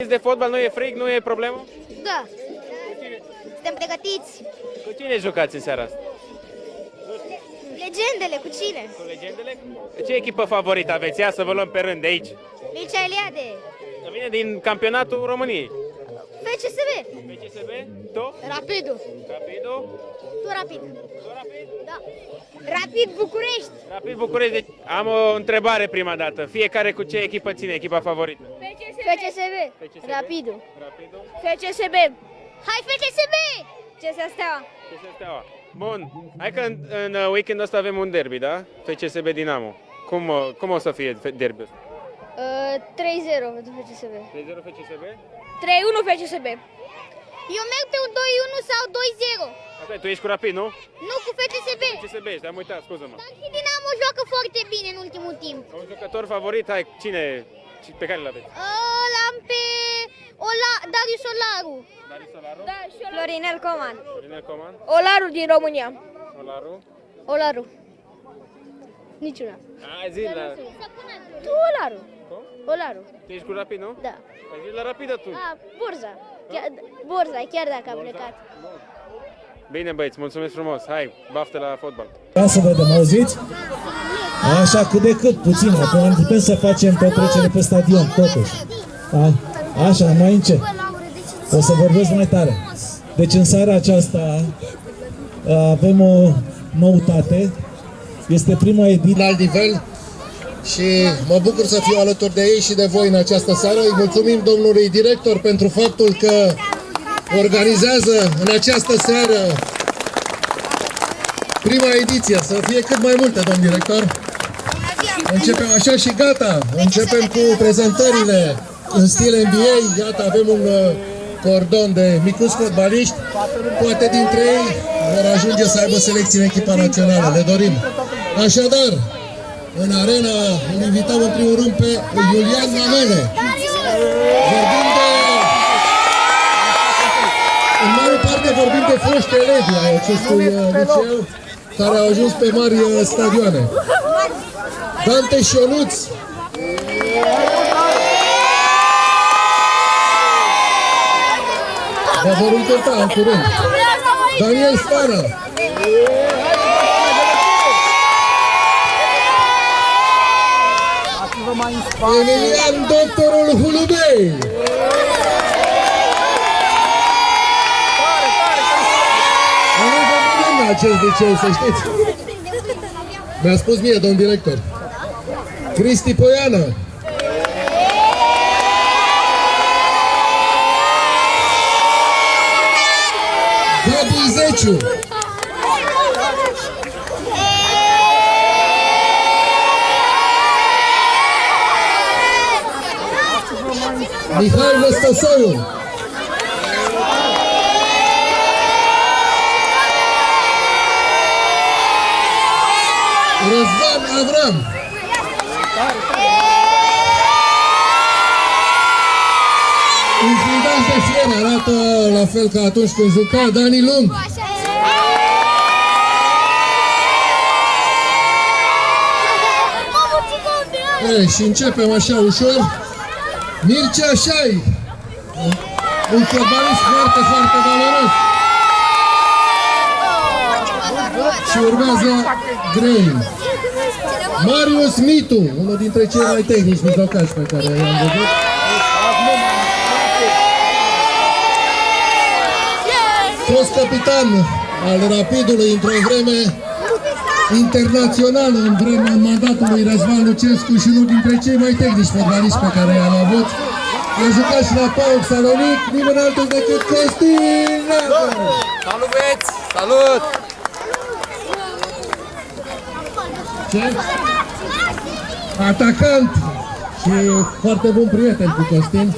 De fotbal nu e frig, nu e problemă? Da. Suntem pregătiți. Cu cine jucați în seara asta? Legendele, cu cine? Cu legendele? Ce echipă favorită aveți? Ia să vă luăm pe rând de aici. Mircea Eliade. Vine din campionatul României. FCSB. FCSB? Tu? Rapidul. Rapidul? Tu Rapid. Tu Rapid? Da. Rapid București. Rapid București. Deci am o întrebare prima dată. Fiecare cu ce echipă ține, echipa favorită? FCSB. FCSB? Rapidul. Rapidul? FCSB. Hai FCSB! CSA Steaua. FCSB Steaua. Bun. Hai că în weekendul ăsta avem un derby, da? FCSB Dinamo. Cum o să fie derby-ul? 3-0 pentru FCSB. 3-0 FCSB? 3-1 FCSB. Eu merg pe un 2-1 sau 2-0. Asta e, tu ești cu Rapid, nu? Nu, cu FCSB. FCSB ești, am uitat, scuză-mă. Dar și Dinamo joacă foarte bine în ultimul timp. Un jucător favorit, hai, pe care îl aveți? L-am pe Darius Olaru. Darius Olaru? Da, și Florinel Coman. Florinel Coman? Olaru din România. Olaru? Olaru. Niciuna. Hai, zi la... Tu Olaru. Cum? Olaru. Tu ești cu Rapid, nu? Da. Hai, zi la Rapid atunci. Burza. Chiar dacă a plecat. Bine, băieți, mulțumesc frumos. Hai, baftă la fotbal. Da, să vedem, auziți? Așa, cât de cât, puțin, acum putem să facem petrecere pe stadion, totuși. Da? Așa, mai încet. O să vorbesc mai tare. Deci în seara aceasta avem o noutate. Este prima ediție. La alt nivel și mă bucur să fiu alături de ei și de voi în această seară. Îi mulțumim domnului director pentru faptul că organizează în această seară prima ediție. Să fie cât mai multe, domn director. Începem așa și gata. Începem cu prezentările în stil NBA. Iată, avem un cordon de micuți fotbaliști. Poate dintre ei vor ajunge să aibă selecții în echipa națională. Le dorim. Așadar, în arena îl invităm în primul rând pe Iulian Mamele. În mare parte vorbim de foști elevi ai acestui liceu care au ajuns pe mari stadioane. Dante Șonuț. Vă vor încânta în curând. Daniel Stana. Emilian Doctorul Hulubei. Am acest liceu, să știți. Mi-a spus mie, domn director. Cristi Poiană. Gabi Zeciu. Mihai Năstăsoiu. Răzvan Avram. Un fundaș de fier, arată la fel ca atunci când juca. Dani Lung. Și începem așa ușor. Mircea Șai, un fotbalist foarte, foarte valoros. Și urmează Grey. Marius Mitu, unul dintre cei mai tehnici mijlocași pe care i-am văzut. Fost capitan al Rapidului într-o vreme internațională, în vremea mandatului Răzvan Lucescu și unul dintre cei mai tehnici fotbaliști pe care i-am avut. A jucat și la PAOK Salonic, nimeni altul decât Costin Neagu. Salut, băieți! Salut! Ce? Atacant și foarte bun prieten cu Costin.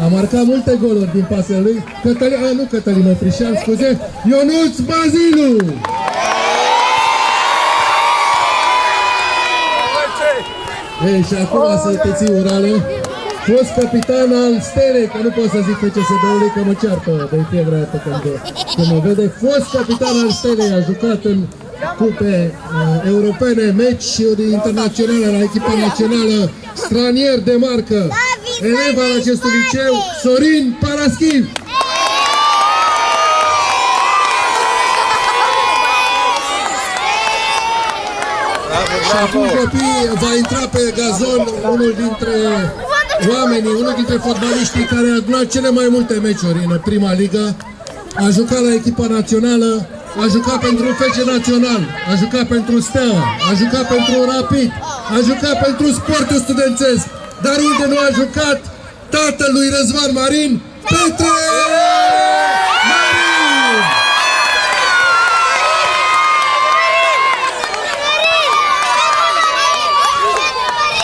A marcat multe goluri din pasele lui. Cătălin Oprișan, scuze. Ionuț Bazilu! Ei, și acum să te ții urală. Fost capitan al Stelei, că nu pot să zic FCSB-ului că mă ceartă de fiecare dată când mă vede. Fost capitan al Stelei, a jucat în cupe europene, meci internaționale la echipa națională, stranier de marcă. elev al acestui liceu, Sorin Paraschiv. Și acum copii va intra pe gazon unul dintre oamenii, unul dintre fotbaliștii care a adunat cele mai multe meciuri în prima ligă. A jucat la echipa națională, a jucat pentru FC Național, a jucat pentru Steaua, a jucat pentru Rapid, a jucat pentru Sportul Studențesc. Dar unde nu a jucat tatălui Răzvan Marin, Petre Marin!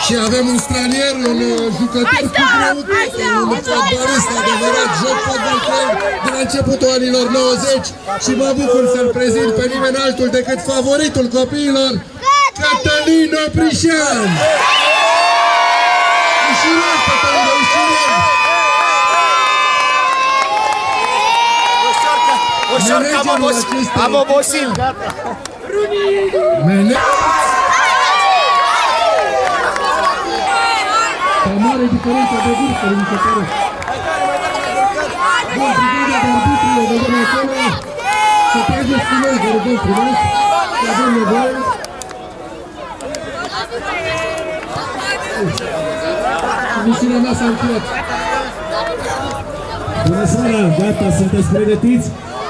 Și avem un stranier, un jucător cu greutate, un fotbalist adevărat, joc fotbal cu el de la începutul anilor 90 și mă bucur să-l prezint pe nimeni altul decât favoritul copiilor, Cătălin Oprișan! Ușurel, Cătălin, ușurel! Ușor, că am obosit, gata! Ca mare diferență de vârstă, mi se pare. Bun, brigada de arbitri, o vedem acolo. Să trageți cu noi, vă rugăm frumos, că avem nevoie. Misiunea mea s-a încheiat. Bună seara, gata, sunteți pregătiți?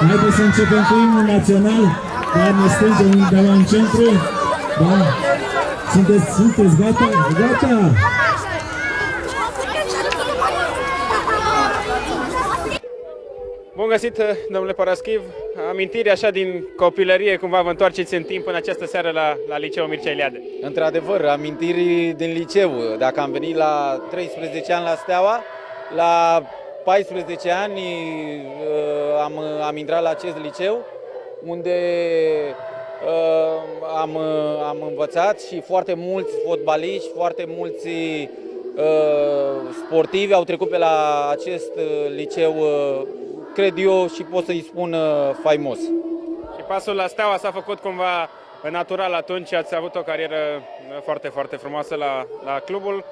Haideți să începem cu imnul național. Da, ne stângem undeva în centru. Da? Sunteți gata? Gata! Bun găsit, domnule Paraschiv. Amintiri așa din copilărie, cumva vă întoarceți în timp în această seară la Liceul Mircea Eliade. Într-adevăr, amintiri din liceu. Dacă am venit la 13 ani la Steaua, la 14 ani am intrat la acest liceu, unde am învățat și foarte mulți fotbaliști, foarte mulți sportivi au trecut pe la acest liceu, cred eu, și pot să-i spun faimos. Și pasul la Steaua s-a făcut cumva natural atunci, ați avut o carieră foarte, foarte frumoasă la clubul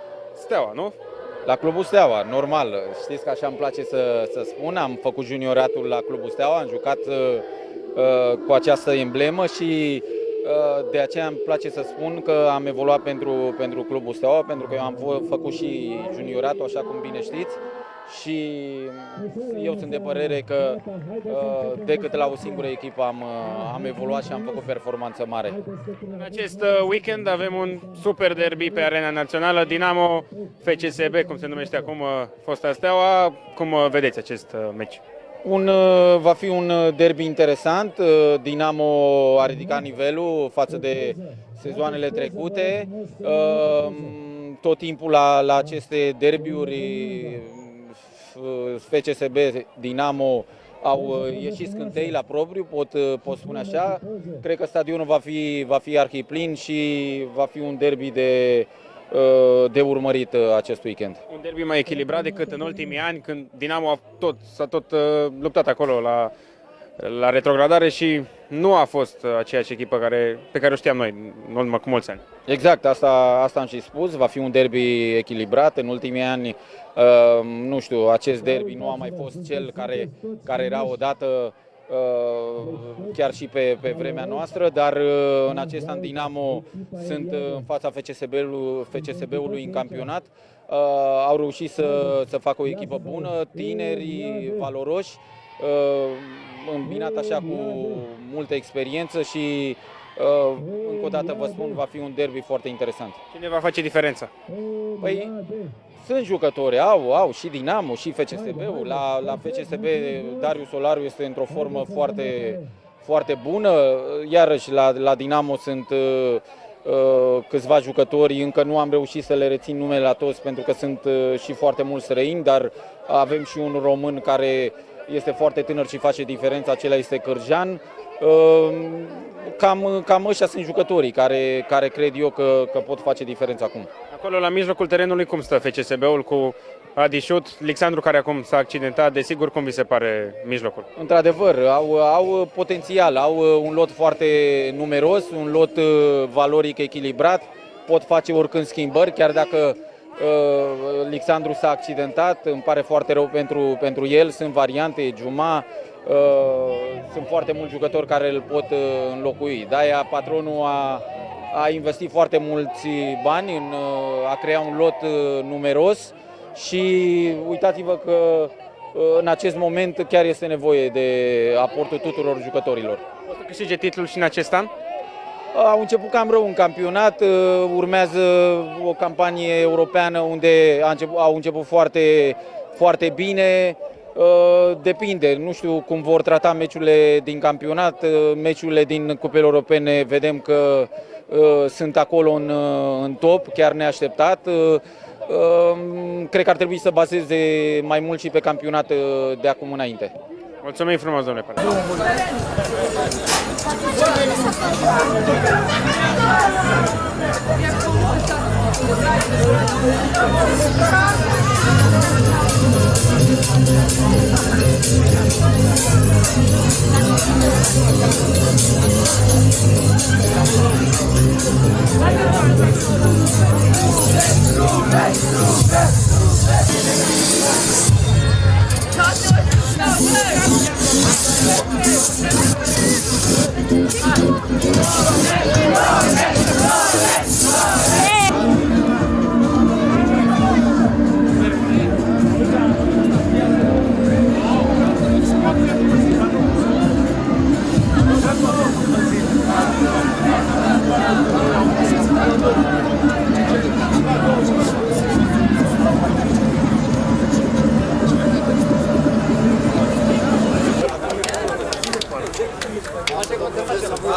Steaua, nu? La clubul Steaua, normal. Știți că așa îmi place să spun, am făcut junioratul la clubul Steaua, am jucat cu această emblemă și de aceea îmi place să spun că am evoluat pentru clubul Steaua, pentru că eu am făcut și junioratul, așa cum bine știți. Și eu sunt de părere că decât la o singură echipă am evoluat și am făcut performanță mare. În acest weekend avem un super derby pe arena națională, Dinamo FCSB, cum se numește acum fosta Steaua. Cum vedeți acest meci? Va fi un derby interesant. Dinamo a ridicat nivelul față de sezoanele trecute. Tot timpul la aceste derbiuri FCSB, Dinamo au ieșit scântei la propriu, pot spune așa. Cred că stadionul va fi arhiplin și va fi un derby de urmărit acest weekend. Un derby mai echilibrat decât în ultimii ani, când Dinamo s-a tot luptat acolo la retrogradare și nu a fost aceeași echipă pe care o știam noi în urmă cu mulți ani. Exact, asta am și spus, va fi un derby echilibrat. În ultimii ani, nu știu, acest derby nu a mai fost cel care era odată, chiar și pe vremea noastră, dar în acest an Dinamo sunt în fața FCSB-ului în campionat. Au reușit să facă o echipă bună, tineri, valoroși, îmbinat așa cu multă experiență și încă o dată vă spun, va fi un derby foarte interesant. Cine va face diferența? Păi, sunt jucători, au și Dinamo, și FCSB-ul. La FCSB Darius Olariu este într-o formă foarte, foarte bună. Iarăși la Dinamo sunt câțiva jucători, încă nu am reușit să le rețin numele la toți pentru că sunt și foarte mulți străini, dar avem și un român care este foarte tânăr și face diferența, acela este Cârjan. Cam ăștia sunt jucătorii care cred eu că pot face diferența acum. Acolo la mijlocul terenului cum stă FCSB-ul cu Adi Șut, Alexandru care acum s-a accidentat, desigur cum vi se pare mijlocul? Într-adevăr, au potențial, au un lot foarte numeros, un lot valoric echilibrat, pot face oricând schimbări, chiar dacă Alexandru s-a accidentat, îmi pare foarte rău pentru el, sunt variante, Juma, sunt foarte mulți jucători care îl pot înlocui. De-aia patronul a investit foarte mulți bani în a crea un lot numeros și uitați-vă că în acest moment chiar este nevoie de aportul tuturor jucătorilor. O să câștige titlul și în acest an? Au început cam rău în campionat, urmează o campanie europeană unde au început foarte, foarte bine. Depinde, nu știu cum vor trata meciurile din campionat, meciurile din cupele europene vedem că sunt acolo în top, chiar neașteptat. Cred că ar trebui să bazeze mai mult și pe campionat de acum înainte. Mulțumim frumos, domnule Păr.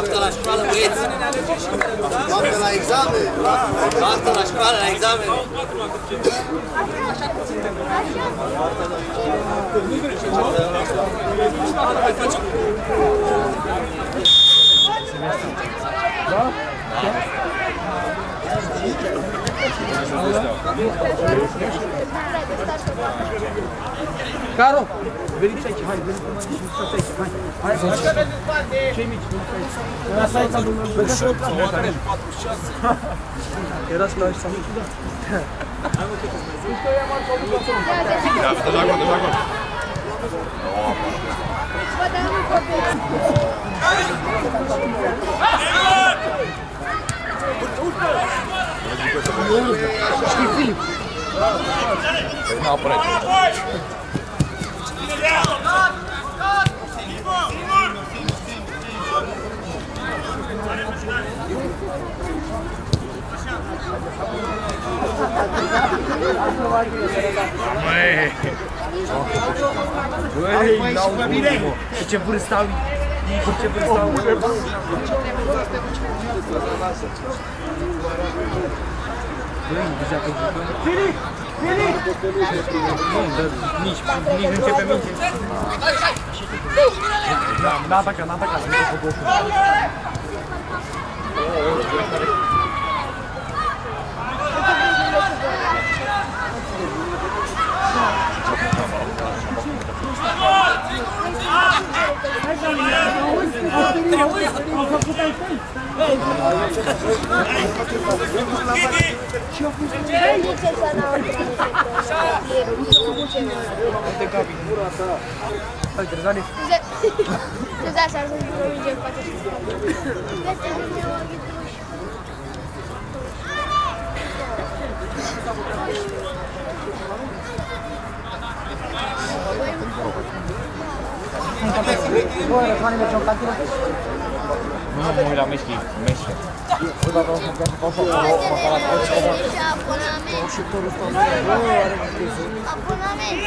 Asta la școală, băieți! Asta la examen! Asta la școală, la examen! Caro, veniți aici, hai, veniți aici, hai, hai, cei mici, asta aici, vedeți o tramă, erați la ăștia mici, da. Știi, Filip? Nu apărat. Băi, n-au bine! Și ce vârstă au? Și ce vârstă au? Băi, deja că jucăm. Filip! Filip! Nici nu începe minge. N-a atacat, n-a atacat. Nu mă uit la Messi. Abonament.